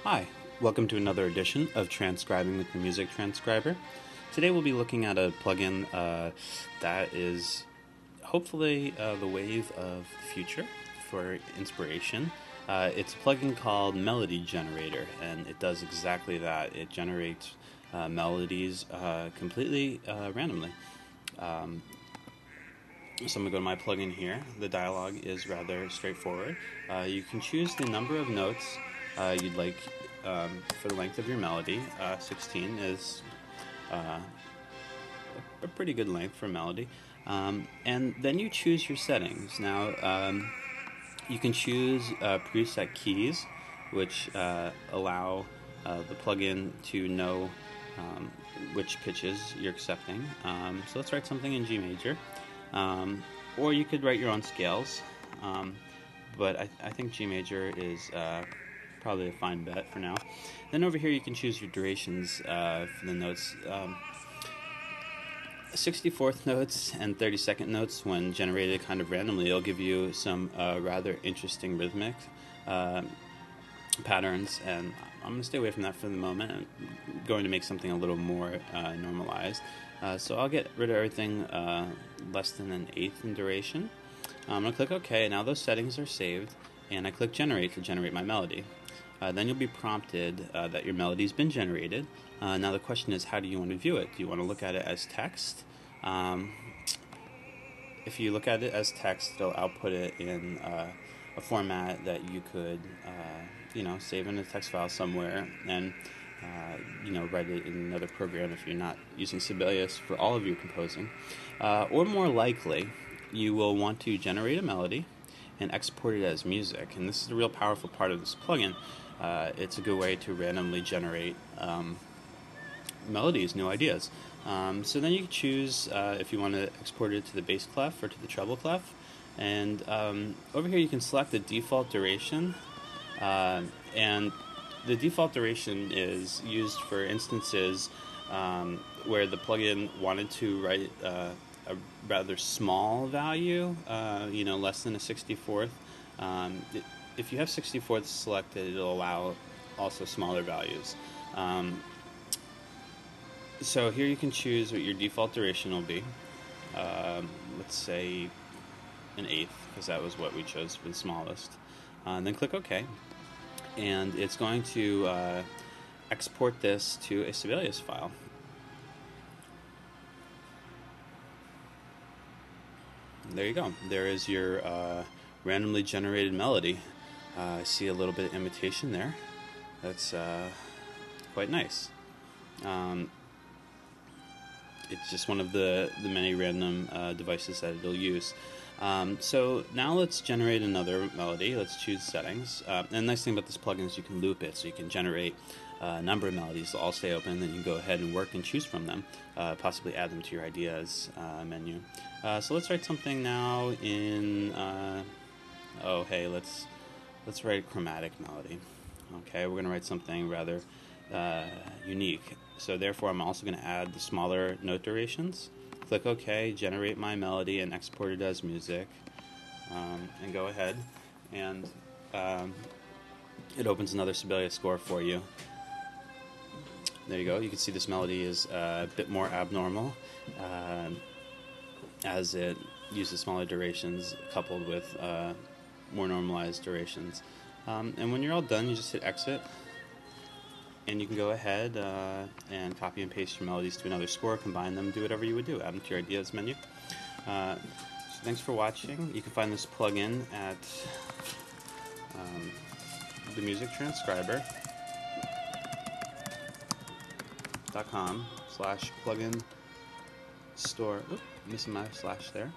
Hi, welcome to another edition of Transcribing with the Music Transcriber. Today we'll be looking at a plugin that is hopefully the wave of the future for inspiration. It's a plugin called Melody Generator, and it does exactly that. It generates melodies completely randomly. So I'm going to go to my plugin here. The dialog is rather straightforward. You can choose the number of notes you'd like for the length of your melody. 16 is a pretty good length for a melody. And then you choose your settings. Now, you can choose preset keys, which allow the plugin to know which pitches you're accepting. So let's write something in G major. Or you could write your own scales, but I think G major is probably a fine bet for now. Then over here you can choose your durations for the notes. 64th notes and 32nd notes, when generated kind of randomly, it'll give you some rather interesting rhythmic patterns, and I'm going to stay away from that for the moment. I'm going to make something a little more normalized. So I'll get rid of everything less than an eighth in duration. I'm going to click OK. Now those settings are saved, and I click Generate to generate my melody. Then you'll be prompted that your melody's been generated. Now the question is, how do you want to view it? Do you want to look at it as text? If you look at it as text, it'll output it in a format that you could save in a text file somewhere, and write it in another program if you're not using Sibelius for all of your composing. Or more likely, you will want to generate a melody and export it as music. And this is a real powerful part of this plugin. It's a good way to randomly generate melodies, new ideas. So then you can choose if you want to export it to the bass clef or to the treble clef. And over here you can select the default duration. And the default duration is used for instances where the plugin wanted to write a rather small value, less than a 64th. If you have 64ths selected, it'll allow also smaller values. So here you can choose what your default duration will be. Let's say an eighth, because that was what we chose for the smallest. And then click OK. And it's going to export this to a Sibelius file. There you go. There is your randomly generated melody. I see a little bit of imitation there. That's quite nice. It's just one of the many random devices that it'll use. So now let's generate another melody. Let's choose settings. And the nice thing about this plugin is you can loop it, so you can generate a number of melodies. They'll all stay open, and then you can go ahead and work and choose from them, possibly add them to your ideas menu. So let's write something now in, let's write a chromatic melody. Okay, we're going to write something rather unique. So therefore I'm also going to add the smaller note durations. Click OK, generate my melody and export it as music, and go ahead, and it opens another Sibelius score for you. There you go. You can see this melody is a bit more abnormal as it uses smaller durations coupled with more normalized durations. And when you're all done, you just hit exit, and you can go ahead and copy and paste your melodies to another score, combine them, do whatever you would do, add them to your ideas menu. So thanks for watching. You can find this plugin at the Music Transcriber.com/plugin store. Oop, missing my slash there.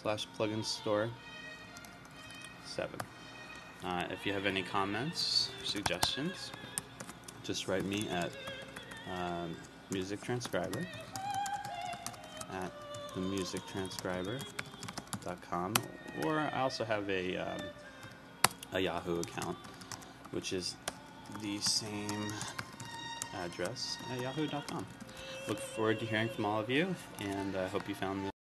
/plugin store 7. If you have any comments or suggestions, just write me at Music Transcriber at themusictranscriber.com, or I also have a Yahoo account, which is the same address at yahoo.com. Look forward to hearing from all of you, and I hope you found this